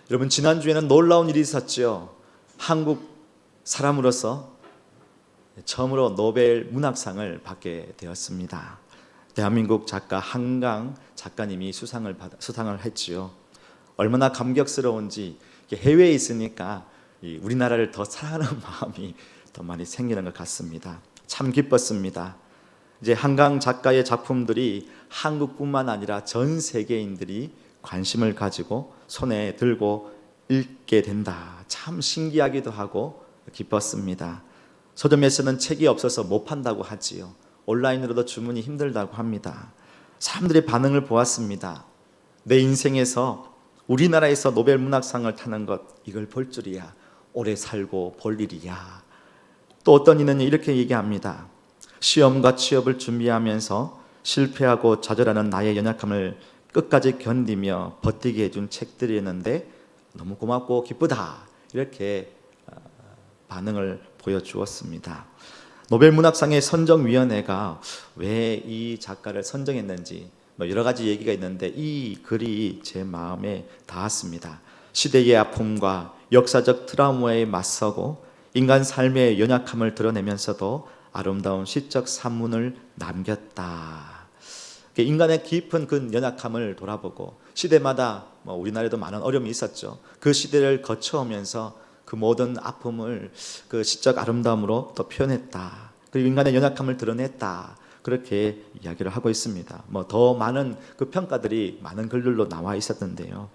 여러분, 지난주에는 놀라운 일이 있었죠. 한국 사람으로서 처음으로 노벨 문학상을 받게 되었습니다. 대한민국 작가 한강 작가님이 수상을 했지요. 얼마나 감격스러운지, 해외에 있으니까 우리나라를 더 사랑하는 마음이 더 많이 생기는 것 같습니다. 참 기뻤습니다. 이제 한강 작가의 작품들이 한국뿐만 아니라 전 세계인들이 관심을 가지고 손에 들고 읽게 된다. 참 신기하기도 하고 기뻤습니다. 서점에서는 책이 없어서 못 판다고 하지요. 온라인으로도 주문이 힘들다고 합니다. 사람들의 반응을 보았습니다. 내 인생에서 우리나라에서 노벨 문학상을 타는 것, 이걸 볼 줄이야. 오래 살고 볼 일이야. 또 어떤 이는 이렇게 얘기합니다. 시험과 취업을 준비하면서 실패하고 좌절하는 나의 연약함을 끝까지 견디며 버티게 해준 책들이었는데 너무 고맙고 기쁘다. 이렇게 반응을 보여주었습니다. 노벨 문학상의 선정위원회가 왜 이 작가를 선정했는지 여러 가지 얘기가 있는데 이 글이 제 마음에 닿았습니다. 시대의 아픔과 역사적 트라우마에 맞서고 인간 삶의 연약함을 드러내면서도 아름다운 시적 산문을 남겼다. 인간의 깊은 그 연약함을 돌아보고 시대마다 우리나라에도 많은 어려움이 있었죠. 그 시대를 거쳐오면서 그 모든 아픔을 그 시적 아름다움으로 또 표현했다. 그리고 인간의 연약함을 드러냈다. 그렇게 이야기를 하고 있습니다. 더 많은 그 평가들이 많은 글들로 나와 있었는데요.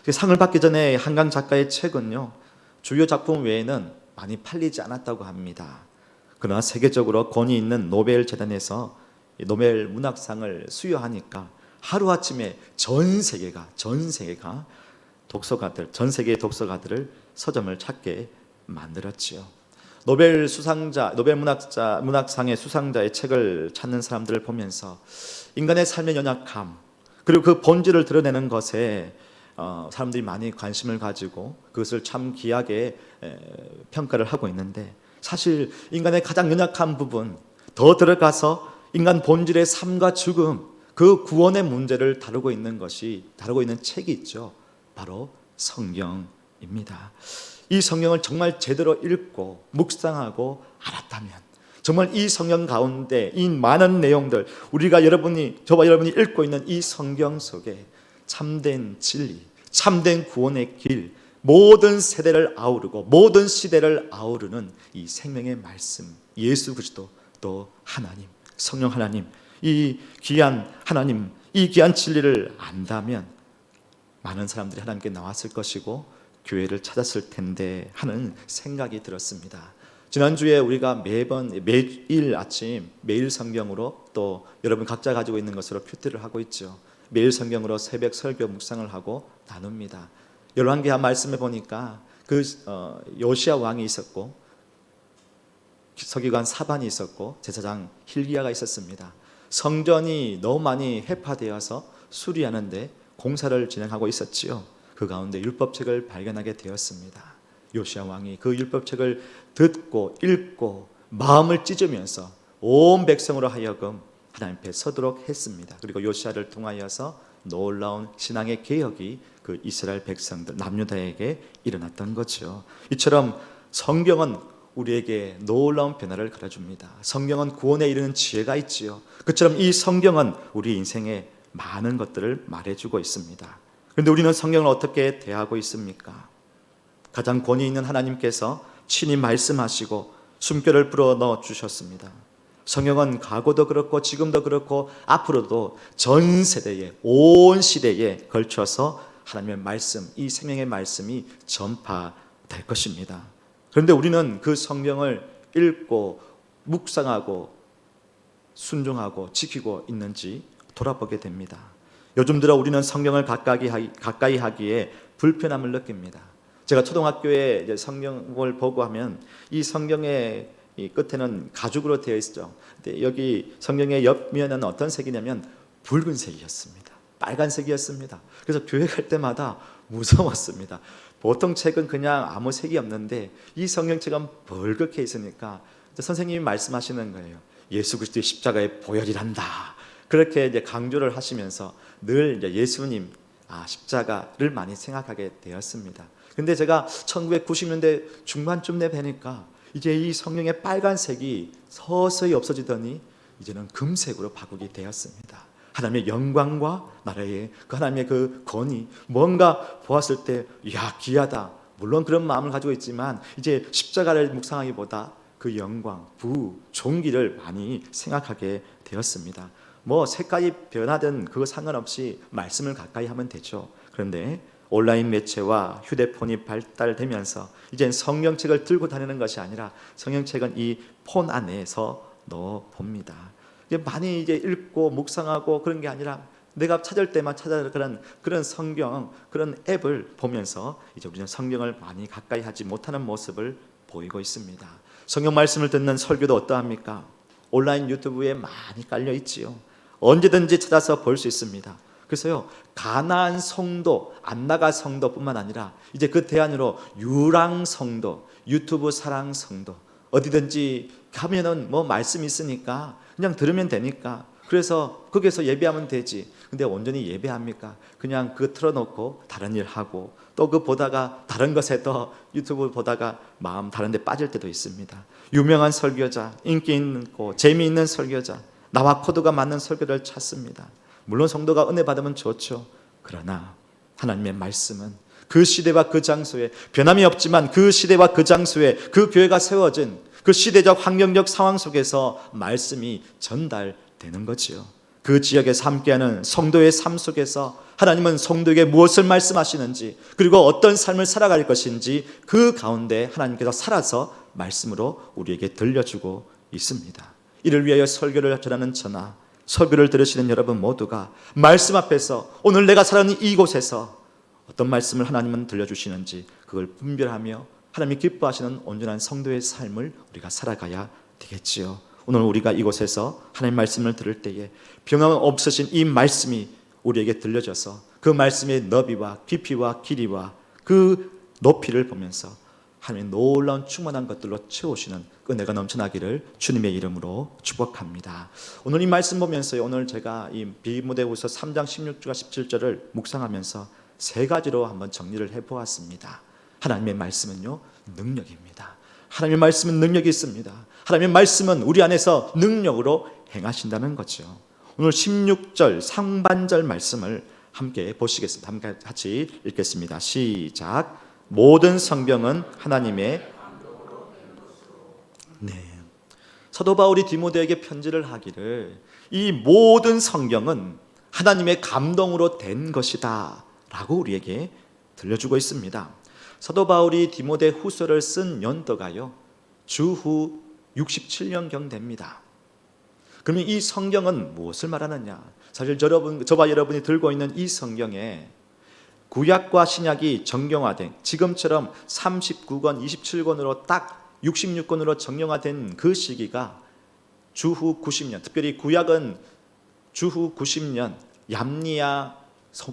상을 받기 전에 한강 작가의 책은요, 주요 작품 외에는 많이 팔리지 않았다고 합니다. 그러나 세계적으로 권위 있는 노벨 재단에서 노벨 문학상을 수여하니까 하루아침에 전 세계가 독서가들, 전 세계의 독서가들을 서점을 찾게 만들었지요. 노벨 문학상의 수상자의 책을 찾는 사람들을 보면서 인간의 삶의 연약함, 그리고 그 본질을 드러내는 것에 사람들이 많이 관심을 가지고 그것을 참 귀하게 평가를 하고 있는데, 사실 인간의 가장 연약한 부분, 더 들어가서 인간 본질의 삶과 죽음, 그 구원의 문제를 다루고 있는 책이 있죠. 바로 성경입니다. 이 성경을 정말 제대로 읽고 묵상하고 알았다면, 정말 이 성경 가운데 이 많은 내용들, 저와 여러분이 읽고 있는 이 성경 속에 참된 진리, 참된 구원의 길, 모든 세대를 아우르고 모든 시대를 아우르는 이 생명의 말씀, 예수 그리스도, 또 하나님, 성령 하나님, 이 귀한 하나님, 이 귀한 진리를 안다면 많은 사람들이 하나님께 나왔을 것이고 교회를 찾았을 텐데 하는 생각이 들었습니다. 지난주에 우리가 매일 아침 매일 성경으로, 또 여러분 각자 가지고 있는 것으로 큐티를 하고 있죠. 매일 성경으로 새벽 설교 묵상을 하고 나눕니다. 열왕기하 말씀에 보니까 요시야 왕이 있었고, 서기관 사반이 있었고, 제사장 hil기야가 있었습니다. 성전이 너무 많이 해파되어서 수리하는데 공사를 진행하고 있었지요. 그 가운데 율법책을 발견하게 되었습니다. 요시야 왕이 그 율법책을 듣고 읽고 마음을 찢으면서 온 백성으로 하여금 하나님 앞에 서도록 했습니다. 그리고 요시야를 통하여서 놀라운 신앙의 개혁이 그 이스라엘 백성들, 남유다에게 일어났던 거죠. 이처럼 성경은 우리에게 놀라운 변화를 가르쳐줍니다. 성경은 구원에 이르는 지혜가 있지요. 그처럼 이 성경은 우리 인생에 많은 것들을 말해주고 있습니다. 그런데 우리는 성경을 어떻게 대하고 있습니까? 가장 권위 있는 하나님께서 친히 말씀하시고 숨결을 불어넣어 주셨습니다. 성경은 과거도 그렇고 지금도 그렇고 앞으로도 전 세대에, 온 시대에 걸쳐서 하나님의 말씀, 이 생명의 말씀이 전파될 것입니다. 그런데 우리는 그 성경을 읽고 묵상하고 순종하고 지키고 있는지 돌아보게 됩니다. 요즘 들어 우리는 성경을 가까이 하기에 불편함을 느낍니다. 제가 초등학교에 이제 성경을 보고 하면 이 성경의 이 끝에는 가죽으로 되어 있죠. 근데 여기 성경의 옆면은 어떤 색이냐면 붉은색이었습니다. 빨간색이었습니다. 그래서 교회 갈 때마다 무서웠습니다. 보통 책은 그냥 아무 색이 없는데 이 성경책은 벌겋게 있으니까 선생님이 말씀하시는 거예요. 예수 그리스도의 십자가의 보혈이란다. 그렇게 이제 강조를 하시면서 늘 이제 예수님, 십자가를 많이 생각하게 되었습니다. 근데 제가 1990년대 중반쯤 돼 뵈니까 이제 이 성경의 빨간색이 서서히 없어지더니 이제는 금색으로 바꾸게 되었습니다. 하나님의 영광과 나라의 그 하나님의 그 권위, 뭔가 보았을 때 귀하다, 물론 그런 마음을 가지고 있지만 이제 십자가를 묵상하기보다 그 영광, 존귀를 많이 생각하게 되었습니다. 색깔이 변하든 그거 상관없이 말씀을 가까이 하면 되죠. 그런데 온라인 매체와 휴대폰이 발달되면서 이젠 성경책을 들고 다니는 것이 아니라 성경책은 이 폰 안에서 넣어 봅니다. 이제 많이 이제 읽고 묵상하고 그런 게 아니라 내가 찾을 때만 찾아 그런 성경, 그런 앱을 보면서 이제 우리는 성경을 많이 가까이 하지 못하는 모습을 보이고 있습니다. 성경 말씀을 듣는 설교도 어떠합니까? 온라인 유튜브에 많이 깔려 있지요. 언제든지 찾아서 볼 수 있습니다. 그래서요, 가나안 성도, 안나가 성도뿐만 아니라 이제 그 대안으로 유랑 성도, 유튜브 사랑 성도, 어디든지 가면은 말씀이 있으니까 그냥 들으면 되니까, 그래서 거기서 예배하면 되지. 근데 온전히 예배합니까? 그냥 그거 틀어놓고 다른 일 하고, 또 그 보다가 다른 것에 더 유튜브 보다가 마음 다른 데 빠질 때도 있습니다. 유명한 설교자, 인기 있고 재미있는 설교자, 나와 코드가 맞는 설교를 찾습니다. 물론 성도가 은혜 받으면 좋죠. 그러나 하나님의 말씀은 그 시대와 그 장소에 변함이 없지만, 그 시대와 그 장소에 그 교회가 세워진 그 시대적 환경적 상황 속에서 말씀이 전달되는 거지요. 그 지역에서 함께하는 성도의 삶 속에서 하나님은 성도에게 무엇을 말씀하시는지, 그리고 어떤 삶을 살아갈 것인지 그 가운데 하나님께서 살아서 말씀으로 우리에게 들려주고 있습니다. 이를 위하여 설교를 전하는 저나 설교를 들으시는 여러분 모두가 말씀 앞에서 오늘 내가 살아가는 이곳에서 어떤 말씀을 하나님은 들려주시는지 그걸 분별하며 하나님이 기뻐하시는 온전한 성도의 삶을 우리가 살아가야 되겠지요. 오늘 우리가 이곳에서 하나님 말씀을 들을 때에 변함 없으신 이 말씀이 우리에게 들려져서 그 말씀의 너비와 깊이와 길이와 그 높이를 보면서 하나님의 놀라운 충만한 것들로 채우시는 은혜가 넘쳐나기를 주님의 이름으로 축복합니다. 오늘 이 말씀 보면서 오늘 제가 이 디모데후서 3장 16절과 17절을 묵상하면서 세 가지로 한번 정리를 해보았습니다. 하나님의 말씀은요, 능력입니다. 하나님의 말씀은 능력이 있습니다. 하나님의 말씀은 우리 안에서 능력으로 행하신다는 거죠. 오늘 16절 상반절 말씀을 함께 보시겠습니다. 함께 같이 읽겠습니다. 시작. 모든 성경은 하나님의 사도 바울이 디모데에게 편지를 하기를 이 모든 성경은 하나님의 감동으로 된 것이다 라고 우리에게 들려주고 있습니다. 사도 바울이 디모데 후서를 쓴 연도가요, 주후 67년경 됩니다. 그러면 이 성경은 무엇을 말하느냐? 사실 저와 여러분이 들고 있는 이 성경에 구약과 신약이 정경화된, 지금처럼 39권, 27권으로 딱 66권으로 정경화된 그 시기가 주후 90년, 특별히 구약은 주후 90년 얌리야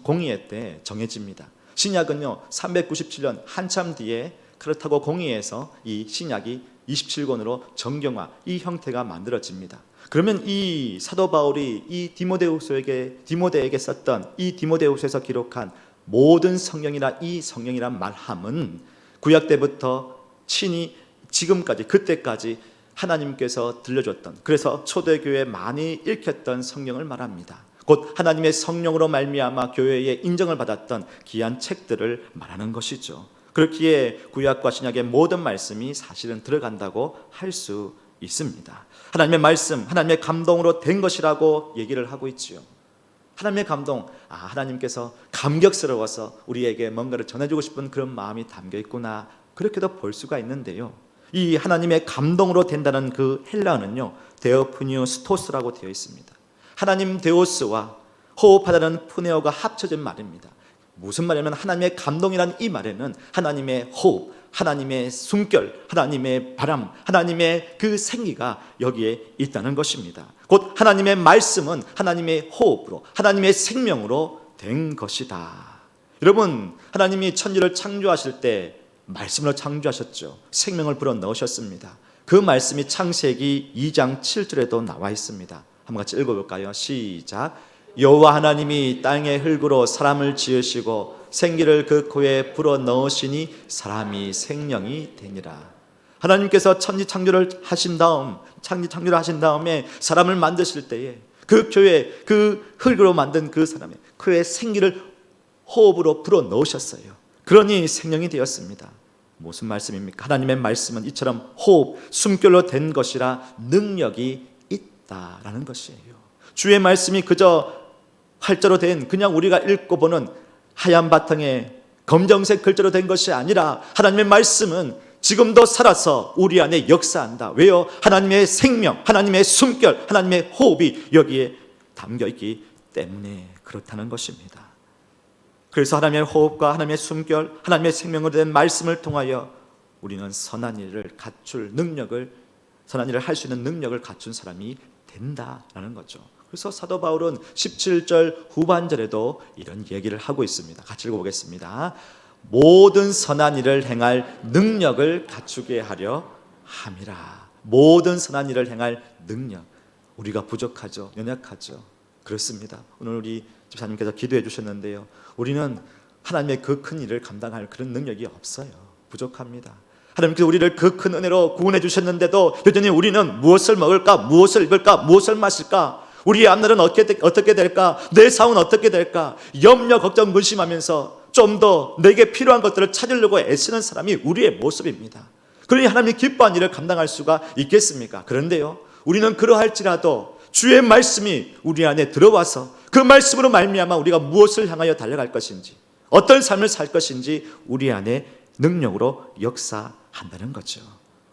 공의회 때 정해집니다. 신약은요 397년 한참 뒤에 그렇다고 공의회에서 이 신약이 27권으로 정경화, 이 형태가 만들어집니다. 그러면 이 사도 바울이 이 디모데에게 썼던 이 디모데후서에서 기록한 모든 성경이라 이 성경이란 말함은 구약 때부터 친히 지금까지, 그때까지 하나님께서 들려줬던, 그래서 초대교회에 많이 읽혔던 성경을 말합니다. 곧 하나님의 성령으로 말미암아 교회에 인정을 받았던 귀한 책들을 말하는 것이죠. 그렇기에 구약과 신약의 모든 말씀이 사실은 들어간다고 할 수 있습니다. 하나님의 말씀, 하나님의 감동으로 된 것이라고 얘기를 하고 있지요. 하나님의 감동, 하나님께서 감격스러워서 우리에게 뭔가를 전해주고 싶은 그런 마음이 담겨 있구나, 그렇게도 볼 수가 있는데요. 이 하나님의 감동으로 된다는 그 헬라어는요, 데오프니우스토스라고 되어 있습니다. 하나님 데오스와 호흡하다는 푸네오가 합쳐진 말입니다. 무슨 말이냐면 하나님의 감동이라는 이 말에는 하나님의 호흡, 하나님의 숨결, 하나님의 바람, 하나님의 그 생기가 여기에 있다는 것입니다. 곧 하나님의 말씀은 하나님의 호흡으로, 하나님의 생명으로 된 것이다. 여러분, 하나님이 천지를 창조하실 때 말씀으로 창조하셨죠. 생명을 불어 넣으셨습니다. 그 말씀이 창세기 2장 7절에도 나와 있습니다. 한번 같이 읽어볼까요? 시작. 여호와 하나님이 땅의 흙으로 사람을 지으시고 생기를 그 코에 불어 넣으시니 사람이 생명이 되니라. 하나님께서 창조를 하신 다음에 사람을 만드실 때에 그 교회, 그 흙으로 만든 그 사람의 코에 생기를 호흡으로 불어 넣으셨어요. 그러니 생명이 되었습니다. 무슨 말씀입니까? 하나님의 말씀은 이처럼 호흡, 숨결로 된 것이라 능력이 있다라는 것이에요. 주의 말씀이 그저 활자로 된 그냥 우리가 읽고 보는 하얀 바탕에 검정색 글자로 된 것이 아니라 하나님의 말씀은 지금도 살아서 우리 안에 역사한다. 왜요? 하나님의 생명, 하나님의 숨결, 하나님의 호흡이 여기에 담겨 있기 때문에 그렇다는 것입니다. 그래서 하나님의 호흡과 하나님의 숨결, 하나님의 생명으로 된 말씀을 통하여 우리는 선한 일을 할 수 있는 능력을 갖춘 사람이 된다라는 거죠. 그래서 사도 바울은 17절 후반절에도 이런 얘기를 하고 있습니다. 같이 읽어보겠습니다. 모든 선한 일을 행할 능력을 갖추게 하려 함이라. 모든 선한 일을 행할 능력. 우리가 부족하죠. 연약하죠. 그렇습니다. 오늘 우리 집사님께서 기도해 주셨는데요, 우리는 하나님의 그 큰 일을 감당할 그런 능력이 없어요. 부족합니다. 하나님께서 우리를 그 큰 은혜로 구원해 주셨는데도 여전히 우리는 무엇을 먹을까, 무엇을 입을까, 무엇을 마실까, 우리의 앞날은 어떻게 될까, 내 사업은 어떻게 될까, 염려, 걱정, 근심하면서 좀 더 내게 필요한 것들을 찾으려고 애쓰는 사람이 우리의 모습입니다. 그러니 하나님이 기뻐한 일을 감당할 수가 있겠습니까? 그런데요, 우리는 그러할지라도 주의 말씀이 우리 안에 들어와서 그 말씀으로 말미암아 우리가 무엇을 향하여 달려갈 것인지, 어떤 삶을 살 것인지 우리 안에 능력으로 역사한다는 거죠.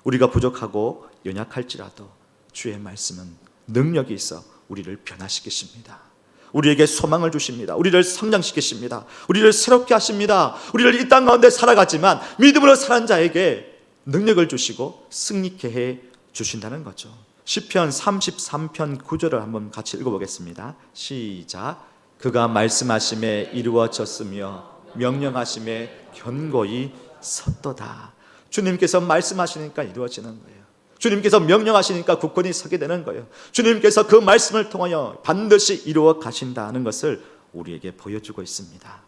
우리가 부족하고 연약할지라도 주의 말씀은 능력이 있어 우리를 변화시키십니다. 우리에게 소망을 주십니다. 우리를 성장시키십니다. 우리를 새롭게 하십니다. 우리를 이 땅 가운데 살아가지만 믿음으로 사는 자에게 능력을 주시고 승리케 해 주신다는 거죠. 시편 33편 9절을 한번 같이 읽어보겠습니다. 시작. 그가 말씀하심에 이루어졌으며 명령하심에 견고히 섰도다. 주님께서 말씀하시니까 이루어지는 거예요. 주님께서 명령하시니까 굳건히 서게 되는 거예요. 주님께서 그 말씀을 통하여 반드시 이루어 가신다는 것을 우리에게 보여주고 있습니다.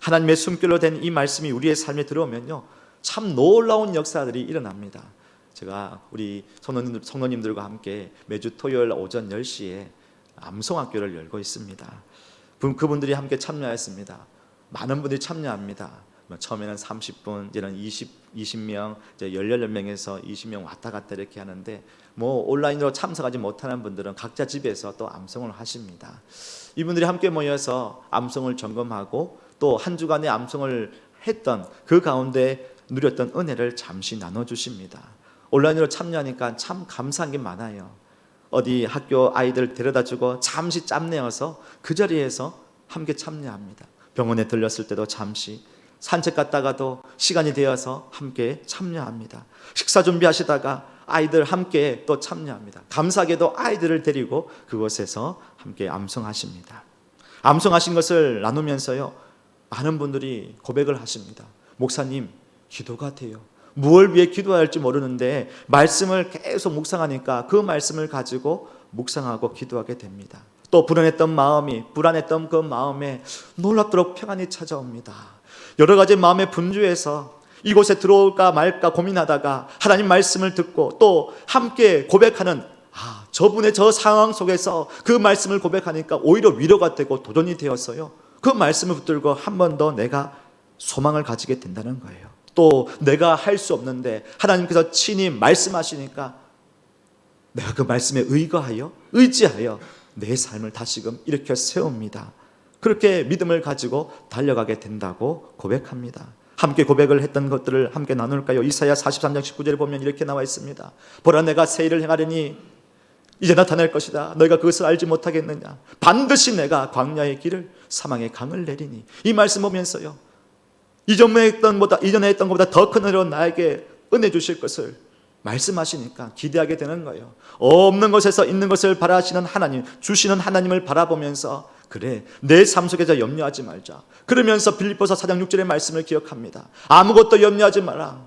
하나님의 숨결로 된 이 말씀이 우리의 삶에 들어오면요, 참 놀라운 역사들이 일어납니다. 제가 우리 성도님들과 함께 매주 토요일 오전 10시에 암송학교를 열고 있습니다. 그분들이 함께 참여했습니다. 많은 분들이 참여합니다. 처음에는 30분, 이제는 20명, 이제 18명에서 20명 왔다 갔다 이렇게 하는데, 온라인으로 참석하지 못하는 분들은 각자 집에서 또 암송을 하십니다. 이분들이 함께 모여서 암송을 점검하고 또 한 주간의 암송을 했던 그 가운데 누렸던 은혜를 잠시 나눠주십니다. 온라인으로 참여하니까 참 감사한 게 많아요. 어디 학교 아이들 데려다주고 잠시 짬내어서 그 자리에서 함께 참여합니다. 병원에 들렸을 때도 잠시, 산책 갔다가도 시간이 되어서 함께 참여합니다. 식사 준비하시다가 아이들 함께 또 참여합니다. 감사하게도 아이들을 데리고 그곳에서 함께 암송하십니다. 암송하신 것을 나누면서요, 많은 분들이 고백을 하십니다. 목사님, 기도가 돼요. 무엇을 위해 기도해야 할지 모르는데 말씀을 계속 묵상하니까 그 말씀을 가지고 묵상하고 기도하게 됩니다. 또 불안했던 그 마음에 놀랍도록 평안이 찾아옵니다. 여러 가지 마음의 분주해서 이곳에 들어올까 말까 고민하다가 하나님 말씀을 듣고 또 함께 고백하는, 저분의 저 상황 속에서 그 말씀을 고백하니까 오히려 위로가 되고 도전이 되었어요. 그 말씀을 붙들고 한 번 더 내가 소망을 가지게 된다는 거예요. 또 내가 할 수 없는데 하나님께서 친히 말씀하시니까 내가 그 말씀에 의지하여 내 삶을 다시금 일으켜 세웁니다. 그렇게 믿음을 가지고 달려가게 된다고 고백합니다. 함께 고백을 했던 것들을 함께 나눌까요? 이사야 43장 19절에 보면 이렇게 나와 있습니다. 보라, 내가 새 일을 행하리니 이제 나타날 것이다. 너희가 그것을 알지 못하겠느냐? 반드시 내가 광야의 길을 사망의 강을 내리니. 이 말씀 보면서요, 이전에 했던 것보다 더 큰 은혜로 나에게 은혜 주실 것을 말씀하시니까 기대하게 되는 거예요. 없는 것에서 있는 것을 바라시는 하나님, 주시는 하나님을 바라보면서, 그래, 내 삶 속에서 염려하지 말자. 그러면서 빌립보서 4장 6절의 말씀을 기억합니다. 아무것도 염려하지 마라.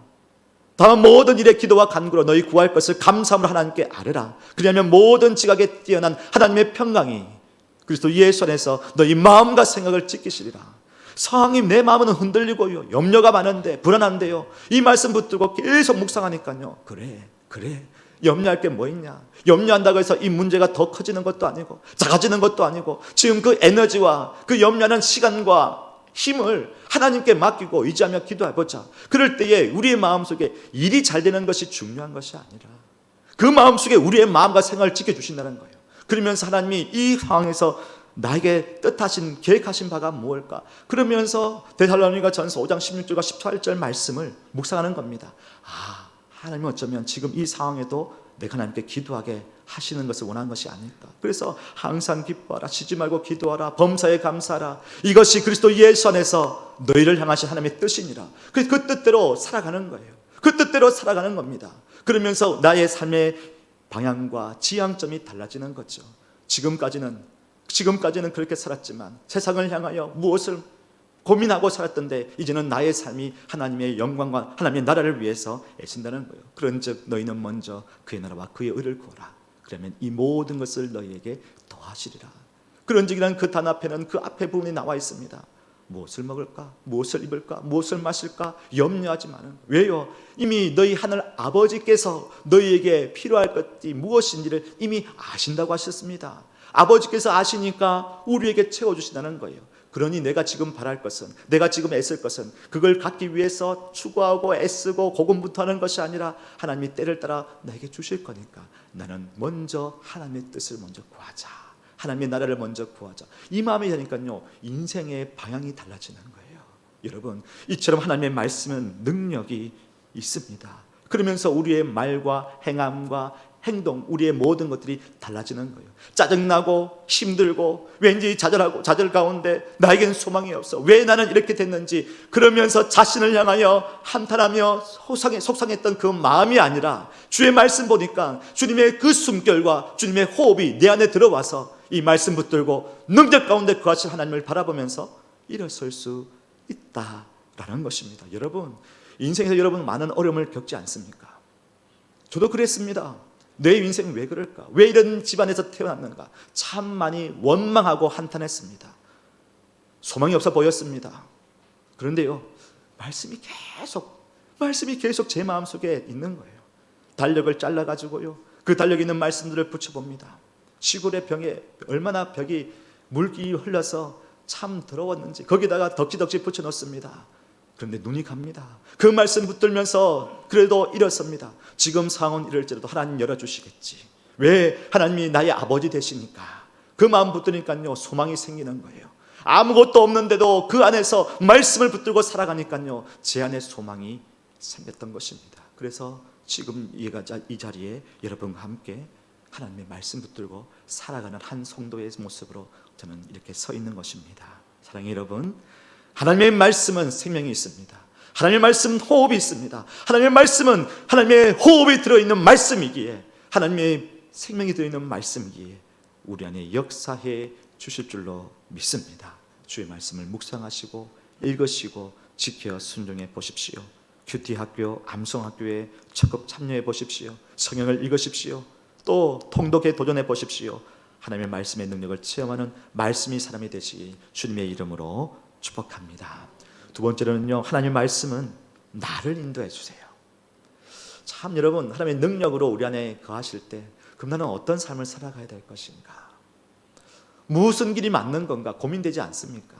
다만 모든 일에 기도와 간구로 너희 구할 것을 감사함으로 하나님께 아뢰라. 그러면 모든 지각에 뛰어난 하나님의 평강이 그리스도 예수 안에서 너희 마음과 생각을 지키시리라. 성령님, 내 마음은 흔들리고요, 염려가 많은데, 불안한데요, 이 말씀 붙들고 계속 묵상하니까요, 그래 염려할 게 뭐 있냐. 염려한다고 해서 이 문제가 더 커지는 것도 아니고 작아지는 것도 아니고, 지금 그 에너지와 그 염려하는 시간과 힘을 하나님께 맡기고 의지하며 기도해보자. 그럴 때에 우리의 마음속에 일이 잘 되는 것이 중요한 것이 아니라 그 마음속에 우리의 마음과 생각을 지켜주신다는 거예요. 그러면서 하나님이 이 상황에서 나에게 뜻하신, 계획하신 바가 무엇일까? 그러면서 데살로니가 전서 5장 16절과 18절 말씀을 묵상하는 겁니다. 하나님은 어쩌면 지금 이 상황에도 내가 하나님께 기도하게 하시는 것을 원하는 것이 아닐까. 그래서 항상 기뻐하라, 쉬지 말고 기도하라, 범사에 감사하라, 이것이 그리스도 예수 안에서 너희를 향하신 하나님의 뜻이니라. 그래서 그 뜻대로 살아가는 거예요. 그 뜻대로 살아가는 겁니다. 그러면서 나의 삶의 방향과 지향점이 달라지는 거죠. 지금까지는 그렇게 살았지만 세상을 향하여 무엇을 고민하고 살았던데, 이제는 나의 삶이 하나님의 영광과 하나님의 나라를 위해서 애쓴다는 거예요. 그런즉 너희는 먼저 그의 나라와 그의 의를 구하라. 그러면 이 모든 것을 너희에게 더하시리라. 그런즉이라는 그 단 앞에는 그 앞에 부분이 나와 있습니다. 무엇을 먹을까? 무엇을 입을까? 무엇을 마실까? 염려하지 마는. 왜요? 이미 너희 하늘 아버지께서 너희에게 필요할 것이 무엇인지를 이미 아신다고 하셨습니다. 아버지께서 아시니까 우리에게 채워주신다는 거예요. 그러니 내가 지금 바랄 것은, 내가 지금 애쓸 것은 그걸 갖기 위해서 추구하고 애쓰고 고군분투하는 것이 아니라 하나님이 때를 따라 나에게 주실 거니까 나는 먼저 하나님의 뜻을 먼저 구하자, 하나님의 나라를 먼저 구하자. 이 마음이 되니까요, 인생의 방향이 달라지는 거예요. 여러분, 이처럼 하나님의 말씀은 능력이 있습니다. 그러면서 우리의 말과 행함과 행동, 우리의 모든 것들이 달라지는 거예요. 짜증나고 힘들고 왠지 좌절 가운데 나에겐 소망이 없어, 왜 나는 이렇게 됐는지, 그러면서 자신을 향하여 한탄하며 속상했던 그 마음이 아니라 주의 말씀 보니까 주님의 그 숨결과 주님의 호흡이 내 안에 들어와서 이 말씀 붙들고 능력 가운데 거하실 하나님을 바라보면서 일어설 수 있다라는 것입니다. 여러분, 인생에서 여러분 많은 어려움을 겪지 않습니까? 저도 그랬습니다. 내 인생 왜 그럴까? 왜 이런 집안에서 태어났는가? 참 많이 원망하고 한탄했습니다. 소망이 없어 보였습니다. 그런데요, 말씀이 계속 제 마음속에 있는 거예요. 달력을 잘라가지고요, 그 달력에 있는 말씀들을 붙여봅니다. 시골의 병에 얼마나 벽이 물기 흘러서 참 더러웠는지 거기다가 덕지덕지 붙여놓습니다. 그런데 눈이 갑니다. 그 말씀 붙들면서 그래도 일어섭니다. 지금 상황은 이럴지라도 하나님 열어주시겠지. 왜? 하나님이 나의 아버지 되시니까. 그 마음 붙드니까요, 소망이 생기는 거예요. 아무것도 없는데도 그 안에서 말씀을 붙들고 살아가니까요, 제 안에 소망이 생겼던 것입니다. 그래서 지금 이 자리에 여러분과 함께 하나님의 말씀 붙들고 살아가는 한 성도의 모습으로 저는 이렇게 서 있는 것입니다. 사랑하는 여러분, 하나님의 말씀은 생명이 있습니다. 하나님의 말씀은 호흡이 있습니다. 하나님의 말씀은 하나님의 호흡이 들어있는 말씀이기에, 하나님의 생명이 들어있는 말씀이기에 우리 안에 역사해 주실 줄로 믿습니다. 주의 말씀을 묵상하시고 읽으시고 지켜 순종해 보십시오. 큐티 학교, 암송학교에 적극 참여해 보십시오. 성경을 읽으십시오. 또 통독에 도전해 보십시오. 하나님의 말씀의 능력을 체험하는 말씀이 사람이 되시기 주님의 이름으로 축복합니다. 두 번째로는요, 하나님의 말씀은 나를 인도해 주세요. 참 여러분, 하나님의 능력으로 우리 안에 거하실 때 그럼 나는 어떤 삶을 살아가야 될 것인가, 무슨 길이 맞는 건가 고민되지 않습니까?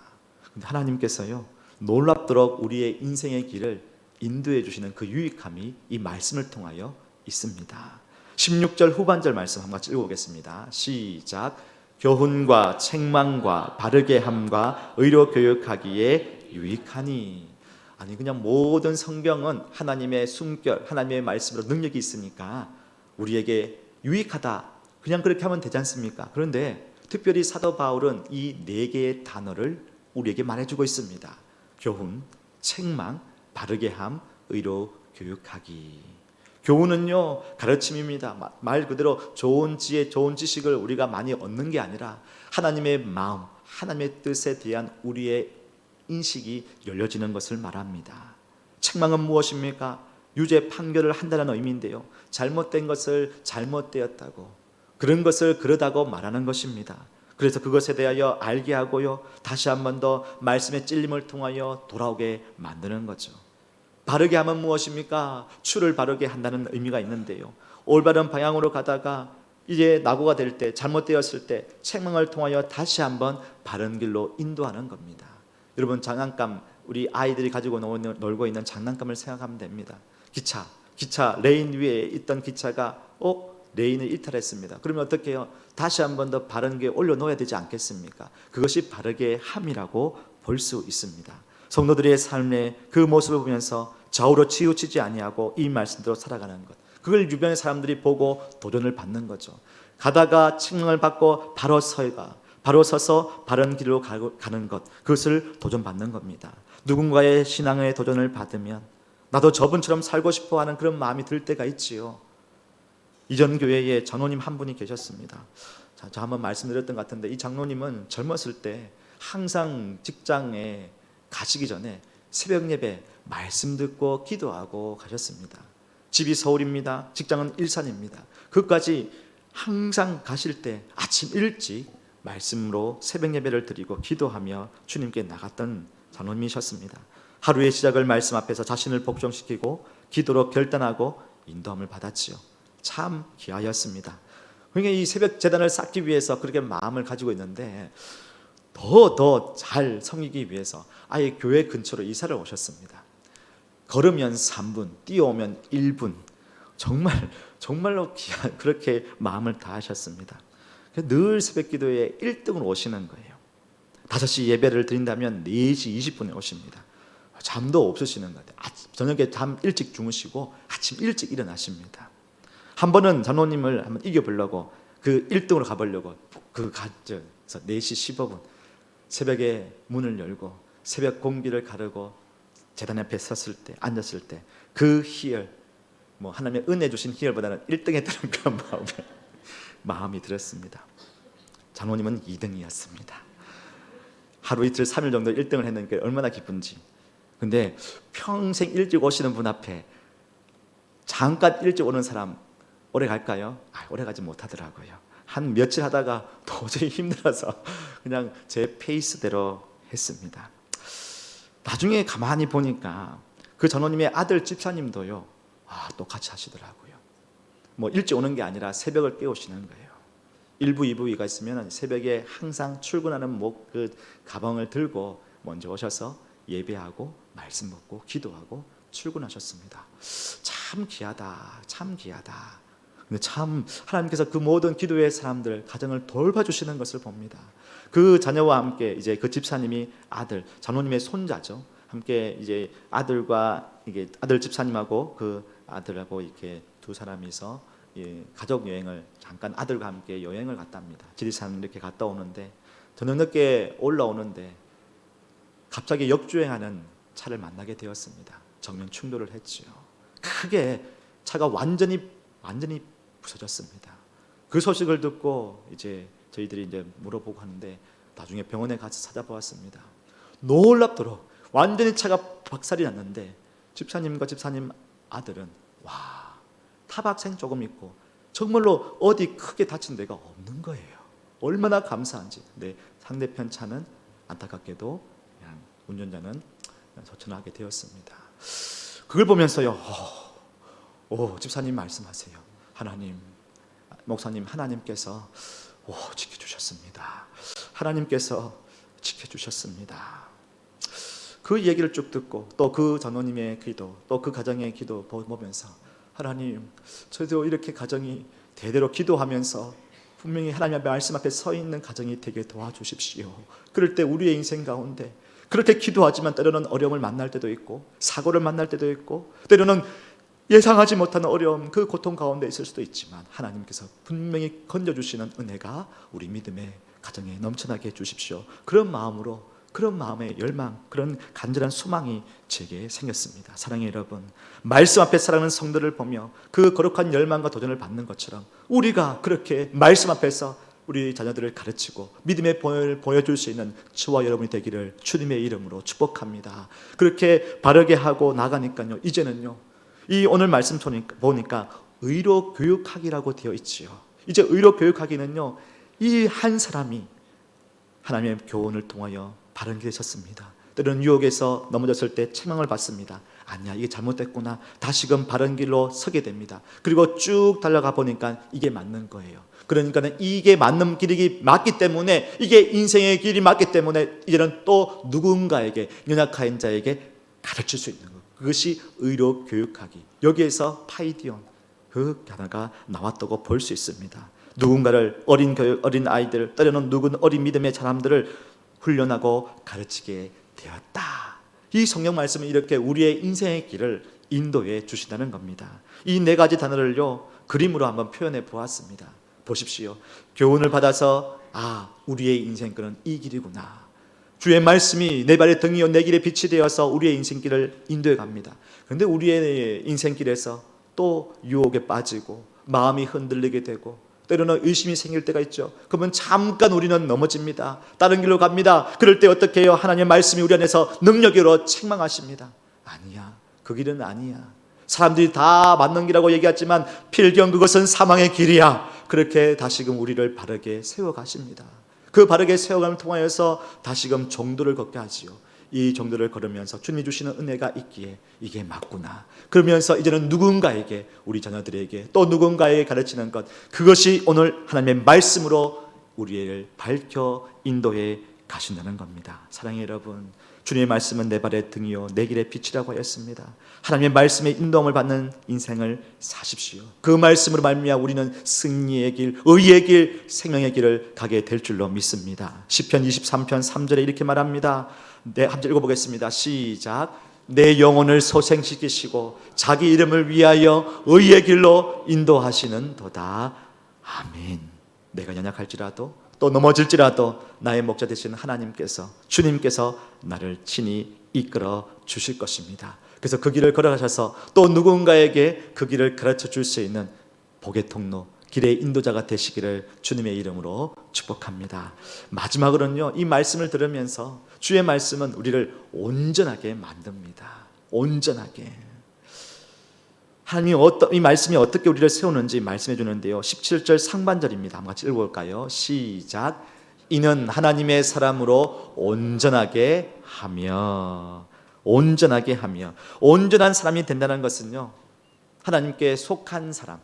근데 하나님께서요, 놀랍도록 우리의 인생의 길을 인도해 주시는 그 유익함이 이 말씀을 통하여 있습니다. 16절 후반절 말씀 한번 같이 읽어보겠습니다. 시작. 교훈과 책망과 바르게 함과 의로 교육하기에 유익하니. 아니, 그냥 모든 성경은 하나님의 숨결, 하나님의 말씀으로 능력이 있으니까 우리에게 유익하다, 그냥 그렇게 하면 되지 않습니까? 그런데 특별히 사도 바울은 이 네 개의 단어를 우리에게 말해주고 있습니다. 교훈, 책망, 바르게 함, 의로 교육하기. 교훈은요, 가르침입니다. 말 그대로 좋은 지혜, 좋은 지식을 우리가 많이 얻는 게 아니라 하나님의 마음, 하나님의 뜻에 대한 우리의 인식이 열려지는 것을 말합니다. 책망은 무엇입니까? 유죄 판결을 한다는 의미인데요, 잘못된 것을 잘못되었다고, 그런 것을 그러다고 말하는 것입니다. 그래서 그것에 대하여 알게 하고요, 다시 한 번 더 말씀의 찔림을 통하여 돌아오게 만드는 거죠. 바르게 하면 무엇입니까? 추를 바르게 한다는 의미가 있는데요, 올바른 방향으로 가다가 이제 낙오가 될 때, 잘못되었을 때 책망을 통하여 다시 한번 바른 길로 인도하는 겁니다. 여러분, 장난감, 우리 아이들이 가지고 놀고 있는 장난감을 생각하면 됩니다. 기차 레인 위에 있던 기차가 레인을 이탈했습니다. 그러면 어떻게 해요? 다시 한번 더 바른 게 올려놓아야 되지 않겠습니까? 그것이 바르게 함이라고 볼 수 있습니다. 성도들의 삶의 그 모습을 보면서 좌우로 치우치지 아니하고 이 말씀대로 살아가는 것, 그걸 주변의 사람들이 보고 도전을 받는 거죠. 가다가 책망을 받고 바로 서서 바른 길로 가는 것, 그것을 도전받는 겁니다. 누군가의 신앙의 도전을 받으면 나도 저분처럼 살고 싶어 하는 그런 마음이 들 때가 있지요. 이전 교회에 장로님 한 분이 계셨습니다. 저 한번 말씀드렸던 것 같은데, 이 장로님은 젊었을 때 항상 직장에 가시기 전에 새벽 예배 말씀 듣고 기도하고 가셨습니다. 집이 서울입니다. 직장은 일산입니다. 그것까지 항상 가실 때 아침 일찍 말씀으로 새벽 예배를 드리고 기도하며 주님께 나갔던 장로님이셨습니다. 하루의 시작을 말씀 앞에서 자신을 복종시키고 기도로 결단하고 인도함을 받았지요. 참 귀하였습니다. 그러니까 이 새벽 제단을 쌓기 위해서 그렇게 마음을 가지고 있는데, 더 잘 섬기기 위해서 아예 교회 근처로 이사를 오셨습니다. 걸으면 3분, 뛰어오면 1분, 정말로 그렇게 마음을 다하셨습니다. 늘 새벽 기도에 1등으로 오시는 거예요. 5시 예배를 드린다면 4시 20분에 오십니다. 잠도 없으시는 것 같아요. 저녁에 잠 일찍 주무시고 아침 일찍 일어나십니다. 한 번은 장로님을 한번 이겨보려고 그 1등으로 가보려고 그래서 4시 15분 새벽에 문을 열고 새벽 공기를 가르고 제단 앞에 앉았을 때 그 희열, 하나님의 은혜 주신 희열보다는 1등했다는 그런 마음이 들었습니다. 장로님은 2등이었습니다. 하루 이틀 3일 정도 1등을 했는데 얼마나 기쁜지. 근데 평생 일찍 오시는 분 앞에 잠깐 일찍 오는 사람 오래 갈까요? 오래 가지 못하더라고요. 한 며칠 하다가 도저히 힘들어서 그냥 제 페이스대로 했습니다. 나중에 가만히 보니까 그 장로님의 아들 집사님도요, 똑같이 하시더라고요. 일찍 오는 게 아니라 새벽을 깨우시는 거예요. 1부, 2부가 있으면 새벽에 항상 출근하는 그 가방을 들고 먼저 오셔서 예배하고 말씀 먹고 기도하고 출근하셨습니다. 참 귀하다, 참 귀하다. 근데 참 하나님께서 그 모든 기도의 사람들 가정을 돌봐주시는 것을 봅니다. 그 자녀와 함께 이제 그 집사님이 장로님의 손자죠. 함께 이제 아들 집사님하고 그 아들하고 이렇게 두 사람이서 가족 여행을 잠깐 아들과 함께 여행을 갔답니다. 지리산 이렇게 갔다 오는데 저녁 늦게 올라오는데 갑자기 역주행하는 차를 만나게 되었습니다. 정면 충돌을 했지요. 크게 차가 완전히 부서졌습니다. 그 소식을 듣고 이제 저희들이 물어보고 하는데 나중에 병원에 가서 찾아보았습니다. 놀랍도록 완전히 차가 박살이 났는데 집사님과 집사님 아들은 타박생 조금 있고 정말로 어디 크게 다친 데가 없는 거예요. 얼마나 감사한지. 근데 상대편 차는 안타깝게도 그냥 운전자는 소천하게 되었습니다. 그걸 보면서요, 집사님 말씀하세요. 목사님, 하나님께서 지켜주셨습니다. 하나님께서 지켜주셨습니다. 그 얘기를 쭉 듣고 또 그 장로님의 기도, 또 그 가정의 기도 보면서 하나님, 저도 이렇게 가정이 대대로 기도하면서 분명히 하나님의 말씀 앞에 서 있는 가정이 되게 도와주십시오. 그럴 때 우리의 인생 가운데 그렇게 기도하지만 때로는 어려움을 만날 때도 있고 사고를 만날 때도 있고 때로는 예상하지 못하는 어려움, 그 고통 가운데 있을 수도 있지만 하나님께서 분명히 건져주시는 은혜가 우리 믿음의 가정에 넘쳐나게 해주십시오. 그런 마음의 열망, 그런 간절한 소망이 제게 생겼습니다. 사랑의 여러분, 말씀 앞에 살아가는 성도를 보며 그 거룩한 열망과 도전을 받는 것처럼 우리가 그렇게 말씀 앞에서 우리 자녀들을 가르치고 믿음의 본을 보여줄 수 있는 저와 여러분이 되기를 주님의 이름으로 축복합니다. 그렇게 바르게 하고 나가니까요, 이제는요, 이 오늘 말씀 보니까 의로 교육하기라고 되어 있지요. 이제 의로 교육하기는요, 이 한 사람이 하나님의 교훈을 통하여 바른 길에 섰습니다. 때로는 유혹에서 넘어졌을 때 책망을 받습니다. 아니야, 이게 잘못됐구나. 다시금 바른 길로 서게 됩니다. 그리고 쭉 달려가 보니까 이게 맞는 거예요. 그러니까는 이게 맞는 길이 맞기 때문에, 이게 인생의 길이 맞기 때문에 이제는 또 누군가에게, 연약한 자에게 가르칠 수 있는 것, 그것이 의로 교육하기. 여기에서 파이디온 그 하나가 나왔다고 볼 수 있습니다. 누군가를, 어린 아이들, 때로는 누군 어린 믿음의 사람들을 훈련하고 가르치게 되었다. 이 성경 말씀은 이렇게 우리의 인생의 길을 인도해 주신다는 겁니다. 이 네 가지 단어를요, 그림으로 한번 표현해 보았습니다. 보십시오. 교훈을 받아서 우리의 인생길은 이 길이구나. 주의 말씀이 내 발의 등이요 내 길의 빛이 되어서 우리의 인생길을 인도해 갑니다. 그런데 우리의 인생길에서 또 유혹에 빠지고 마음이 흔들리게 되고 때로는 의심이 생길 때가 있죠. 그러면 잠깐 우리는 넘어집니다. 다른 길로 갑니다. 그럴 때 어떻게 해요? 하나님의 말씀이 우리 안에서 능력으로 책망하십니다. 아니야, 그 길은 아니야. 사람들이 다 맞는 길이라고 얘기하지만 필경 그것은 사망의 길이야. 그렇게 다시금 우리를 바르게 세워가십니다. 그 바르게 세워감을 통하여서 다시금 정도를 걷게 하지요. 이 정도를 걸으면서 주님이 주시는 은혜가 있기에 이게 맞구나. 그러면서 이제는 누군가에게, 우리 자녀들에게 또 누군가에게 가르치는 것, 그것이 오늘 하나님의 말씀으로 우리를 밝혀 인도해 가신다는 겁니다. 사랑의 여러분, 주님의 말씀은 내 발의 등이요 내 길의 빛이라고 하였습니다. 하나님의 말씀에 인도함을 받는 인생을 사십시오. 그 말씀으로 말미암아 우리는 승리의 길, 의의 길, 생명의 길을 가게 될 줄로 믿습니다. 시편 23편 3절에 이렇게 말합니다. 한번 읽어보겠습니다. 시작. 내 영혼을 소생시키시고 자기 이름을 위하여 의의 길로 인도하시는 도다. 아멘. 내가 연약할지라도 또 넘어질지라도 나의 목자 되시는 하나님께서, 주님께서 나를 친히 이끌어 주실 것입니다. 그래서 그 길을 걸어가셔서 또 누군가에게 그 길을 가르쳐 줄 수 있는 복의 통로, 길의 인도자가 되시기를 주님의 이름으로 축복합니다. 마지막으로는요, 이 말씀을 들으면서 주의 말씀은 우리를 온전하게 만듭니다. 온전하게. 하나님이 이 말씀이 어떻게 우리를 세우는지 말씀해 주는데요. 17절 상반절입니다. 한번 같이 읽어볼까요? 시작. 이는 하나님의 사람으로 온전하게 하며, 온전하게 하며. 온전한 사람이 된다는 것은요, 하나님께 속한 사람,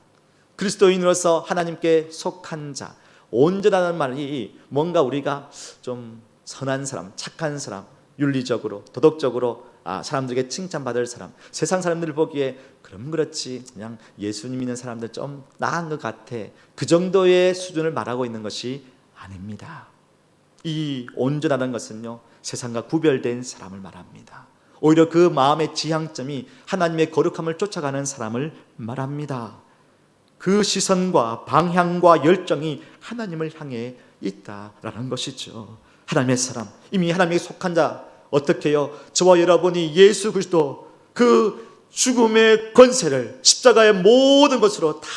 그리스도인으로서 하나님께 속한 자. 온전하다는 말이 뭔가 우리가 좀 선한 사람, 착한 사람, 윤리적으로, 도덕적으로 사람들에게 칭찬받을 사람, 세상 사람들 보기에 그럼 그렇지, 그냥 예수님 믿는 사람들 좀 나은 것 같아, 그 정도의 수준을 말하고 있는 것이 아닙니다. 이 온전하다는 것은요, 세상과 구별된 사람을 말합니다. 오히려 그 마음의 지향점이 하나님의 거룩함을 쫓아가는 사람을 말합니다. 그 시선과 방향과 열정이 하나님을 향해 있다라는 것이죠. 하나님의 사람, 이미 하나님께 속한 자, 어떻게 해요? 저와 여러분이 예수 그리스도 그 죽음의 권세를 십자가의 모든 것으로 다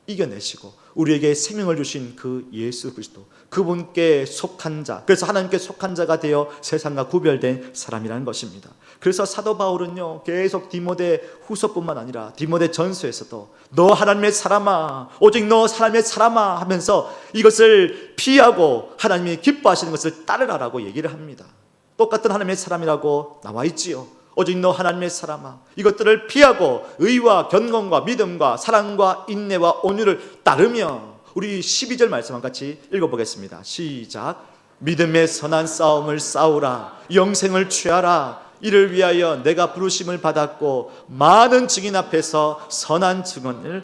이겨내시고 우리에게 생명을 주신 그 예수 그리스도, 그분께 속한 자, 그래서 하나님께 속한 자가 되어 세상과 구별된 사람이라는 것입니다. 그래서 사도 바울은요, 계속 디모데 후서뿐만 아니라 디모데 전서에서도 너 하나님의 사람아, 오직 너 하나님의 사람아 하면서 이것을 피하고 하나님이 기뻐하시는 것을 따르라라고 얘기를 합니다. 똑같은 하나님의 사람이라고 나와 있지요. 오직 너 하나님의 사람아, 이것들을 피하고 의와 견건과 믿음과 사랑과 인내와 온유를 따르며, 우리 12절 말씀 같이 읽어보겠습니다. 시작. 믿음의 선한 싸움을 싸우라, 영생을 취하라. 이를 위하여 내가 부르심을 받았고 많은 증인 앞에서 선한 증언을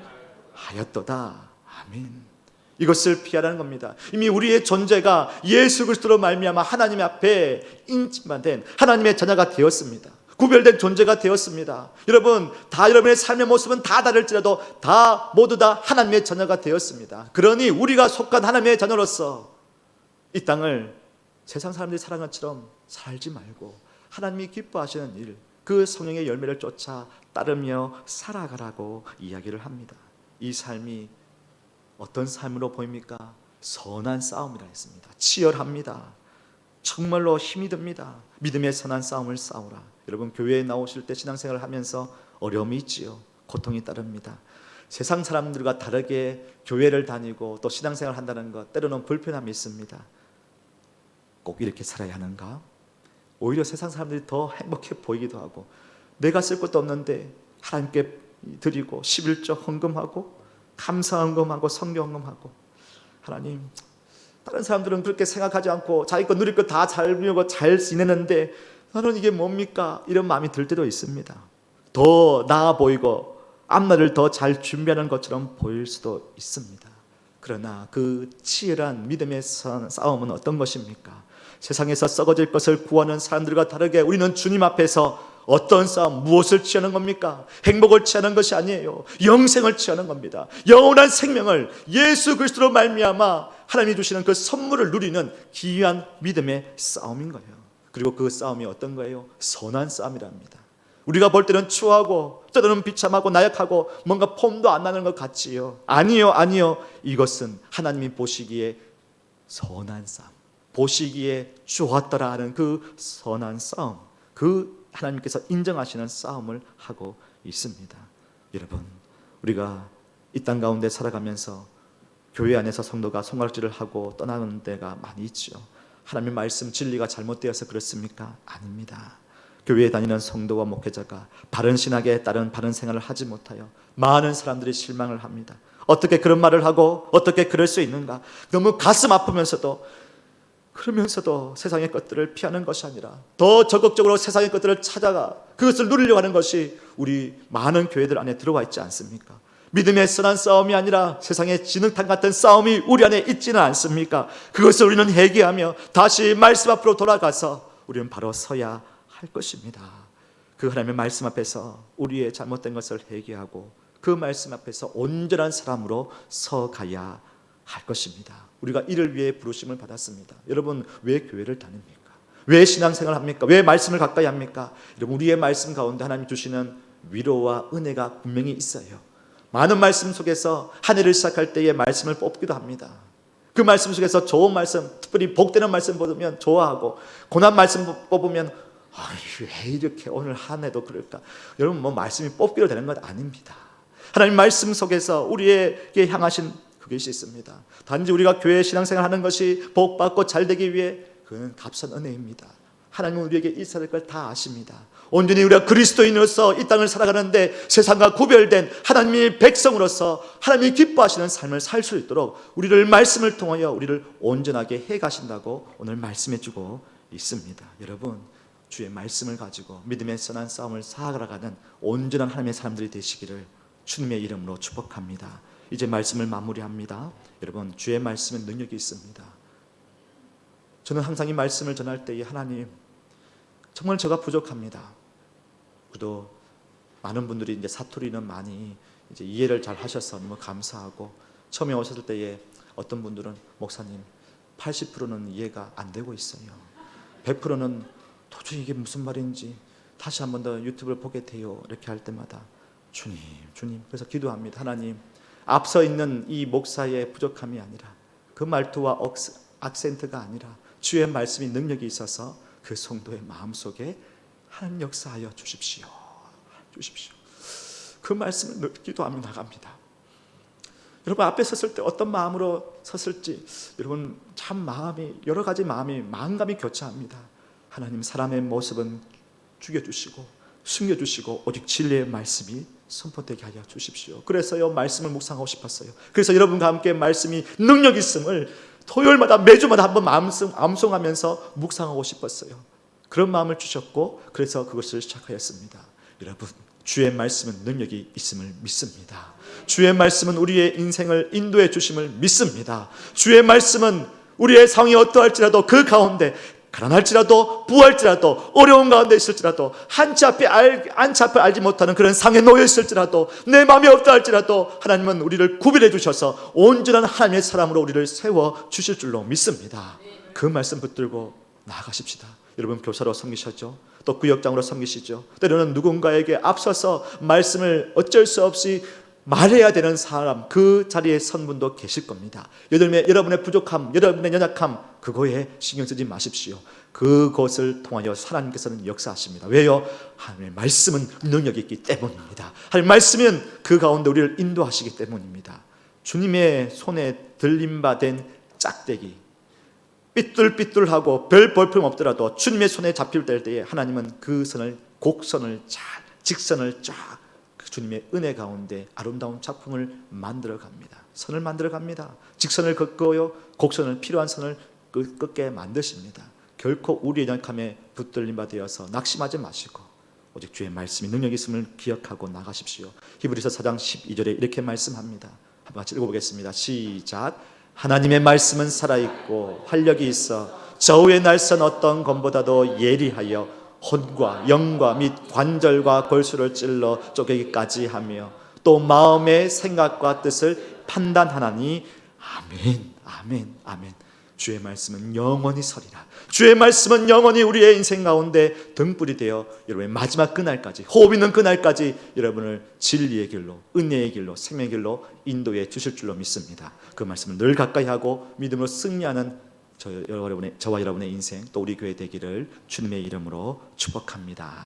하였도다. 아멘. 이것을 피하라는 겁니다. 이미 우리의 존재가 예수 그리스도로 말미암아 하나님 앞에 인침받은 하나님의 자녀가 되었습니다. 구별된 존재가 되었습니다. 여러분, 다 여러분의 삶의 모습은 다 다를지라도 다 모두 다 하나님의 자녀가 되었습니다. 그러니 우리가 속한 하나님의 자녀로서 이 땅을 세상 사람들이 살아가는 것처럼 살지 말고 하나님이 기뻐하시는 일, 그 성령의 열매를 쫓아 따르며 살아가라고 이야기를 합니다. 이 삶이 어떤 삶으로 보입니까? 선한 싸움이라 했습니다. 치열합니다. 정말로 힘이 듭니다. 믿음의 선한 싸움을 싸우라. 여러분, 교회에 나오실 때 신앙생활을 하면서 어려움이 있지요. 고통이 따릅니다. 세상 사람들과 다르게 교회를 다니고 또 신앙생활을 한다는 것, 때로는 불편함이 있습니다. 꼭 이렇게 살아야 하는가? 오히려 세상 사람들이 더 행복해 보이기도 하고, 내가 쓸 것도 없는데 하나님께 드리고 11조 헌금하고 감사 헌금하고 성경 헌금하고, 하나님, 다른 사람들은 그렇게 생각하지 않고 자기 거 누릴 거 다 잘 누리고 잘 지내는데 나는 이게 뭡니까? 이런 마음이 들 때도 있습니다. 더 나아 보이고 앞날을 더 잘 준비하는 것처럼 보일 수도 있습니다. 그러나 그 치열한 믿음의 싸움은 어떤 것입니까? 세상에서 썩어질 것을 구하는 사람들과 다르게 우리는 주님 앞에서 어떤 싸움, 무엇을 취하는 겁니까? 행복을 취하는 것이 아니에요. 영생을 취하는 겁니다. 영원한 생명을 예수 그리스도로 말미암아 하나님이 주시는 그 선물을 누리는 귀한 믿음의 싸움인 거예요. 그리고 그 싸움이 어떤 거예요? 선한 싸움이랍니다. 우리가 볼 때는 추하고 때로는 비참하고 나약하고 뭔가 폼도 안 나는 것 같지요. 아니요. 이것은 하나님이 보시기에 선한 싸움, 보시기에 좋았더라 하는 그 선한 싸움, 그 하나님께서 인정하시는 싸움을 하고 있습니다. 여러분, 우리가 이 땅 가운데 살아가면서 교회 안에서 성도가 손가락질을 하고 떠나는 데가 많이 있죠. 하나님의 말씀 진리가 잘못되어서 그렇습니까? 아닙니다. 교회에 다니는 성도와 목회자가 바른 신학에 따른 바른 생활을 하지 못하여 많은 사람들이 실망을 합니다. 어떻게 그런 말을 하고 어떻게 그럴 수 있는가? 너무 가슴 아프면서도, 그러면서도 세상의 것들을 피하는 것이 아니라 더 적극적으로 세상의 것들을 찾아가 그것을 누리려고 하는 것이 우리 많은 교회들 안에 들어와 있지 않습니까? 믿음의 선한 싸움이 아니라 세상의 진흙탕 같은 싸움이 우리 안에 있지는 않습니까? 그것을 우리는 회개하며 다시 말씀 앞으로 돌아가서 우리는 바로 서야 할 것입니다. 그 하나님의 말씀 앞에서 우리의 잘못된 것을 회개하고 그 말씀 앞에서 온전한 사람으로 서가야 할 것입니다. 우리가 이를 위해 부르심을 받았습니다. 여러분, 왜 교회를 다닙니까? 왜 신앙생활을 합니까? 왜 말씀을 가까이 합니까? 여러분, 우리의 말씀 가운데 하나님 주시는 위로와 은혜가 분명히 있어요. 많은 말씀 속에서 한 해를 시작할 때의 말씀을 뽑기도 합니다. 그 말씀 속에서 좋은 말씀, 특별히 복되는 말씀 뽑으면 좋아하고, 고난 말씀 뽑으면 왜 이렇게 오늘 한 해도 그럴까? 여러분, 말씀이 뽑기로 되는 것 아닙니다. 하나님 말씀 속에서 우리에게 향하신 그것이 있습니다. 단지 우리가 교회 신앙생활 하는 것이 복받고 잘되기 위해, 그는 값싼 은혜입니다. 하나님은 우리에게 있어야 될 걸 다 아십니다. 온전히 우리가 그리스도인으로서 이 땅을 살아가는데 세상과 구별된 하나님의 백성으로서 하나님이 기뻐하시는 삶을 살 수 있도록 우리를 말씀을 통하여 우리를 온전하게 해 가신다고 오늘 말씀해 주고 있습니다. 여러분, 주의 말씀을 가지고 믿음의 선한 싸움을 살아가는 온전한 하나님의 사람들이 되시기를 주님의 이름으로 축복합니다. 이제 말씀을 마무리합니다. 여러분, 주의 말씀은 능력이 있습니다. 저는 항상 이 말씀을 전할 때에 하나님, 정말 제가 부족합니다. 그래도 많은 분들이 이제 사투리는 많이 이제 이해를 잘 하셔서 너무 감사하고, 처음에 오셨을 때에 어떤 분들은 목사님 80%는 이해가 안 되고 있어요. 100%는 도저히 이게 무슨 말인지 다시 한 번 더 유튜브를 보게 돼요. 이렇게 할 때마다 주님, 그래서 기도합니다. 하나님, 앞서 있는 이 목사의 부족함이 아니라 그 말투와 악센트가 아니라 주의 말씀이 능력이 있어서 그 성도의 마음속에 하나님 역사하여 주십시오. 그 말씀을 늘 기도하며 나갑니다. 여러분, 앞에 섰을 때 어떤 마음으로 섰을지 여러분 참 마음이, 여러 가지 마음감이 교차합니다. 하나님, 사람의 모습은 죽여주시고 숨겨주시고 오직 진리의 말씀이 선포되게 하여 주십시오. 그래서요, 말씀을 묵상하고 싶었어요. 그래서 여러분과 함께 말씀이 능력 있음을 토요일마다 매주마다 한번 암송하면서 묵상하고 싶었어요. 그런 마음을 주셨고, 그래서 그것을 시작하였습니다. 여러분, 주의 말씀은 능력이 있음을 믿습니다. 주의 말씀은 우리의 인생을 인도해 주심을 믿습니다. 주의 말씀은 우리의 상황이 어떠할지라도 그 가운데, 가난할지라도 부할지라도 어려운 가운데 있을지라도 한치 앞에 알지 못하는 그런 상에 놓여 있을지라도 내 마음이 없다 할지라도 하나님은 우리를 구별해 주셔서 온전한 하나님의 사람으로 우리를 세워 주실 줄로 믿습니다. 그 말씀 붙들고 나아가십시다. 여러분, 교사로 섬기셨죠? 또 구역장으로 섬기시죠? 때로는 누군가에게 앞서서 말씀을 어쩔 수 없이 말해야 되는 사람, 그 자리에 선 분도 계실 겁니다. 여러분의 부족함, 여러분의 연약함, 그거에 신경 쓰지 마십시오. 그것을 통하여 하나님께서는 역사하십니다. 왜요? 하나님의 말씀은 능력이 있기 때문입니다. 하나님의 말씀은 그 가운데 우리를 인도하시기 때문입니다. 주님의 손에 들림받은 짝대기, 삐뚤삐뚤하고 별 볼품 없더라도 주님의 손에 잡힐 때에 하나님은 그 선을, 곡선을 잘, 직선을 쫙 주님의 은혜 가운데 아름다운 작품을 만들어 갑니다. 선을 만들어 갑니다. 직선을 긋고요, 곡선을, 필요한 선을 긋게 만드십니다. 결코 우리의 연약함에 붙들림 받으어서 낙심하지 마시고 오직 주의 말씀이 능력이 있음을 기억하고 나가십시오. 히브리서 4장 12절에 이렇게 말씀합니다. 한번 같이 읽어보겠습니다. 시작. 하나님의 말씀은 살아있고 활력이 있어 저우의 날선 어떤 검보다도 예리하여 혼과 영과 및 관절과 골수를 찔러 쪼개기까지 하며 또 마음의 생각과 뜻을 판단하나니. 아멘, 아멘, 아멘. 주의 말씀은 영원히 서리라. 주의 말씀은 영원히 우리의 인생 가운데 등불이 되어 여러분의 마지막 그날까지, 호흡 있는 그날까지 여러분을 진리의 길로, 은혜의 길로, 생명의 길로 인도해 주실 줄로 믿습니다. 그 말씀을 늘 가까이 하고 믿음으로 승리하는 저와 여러분의 인생, 또 우리 교회 되기를 주님의 이름으로 축복합니다.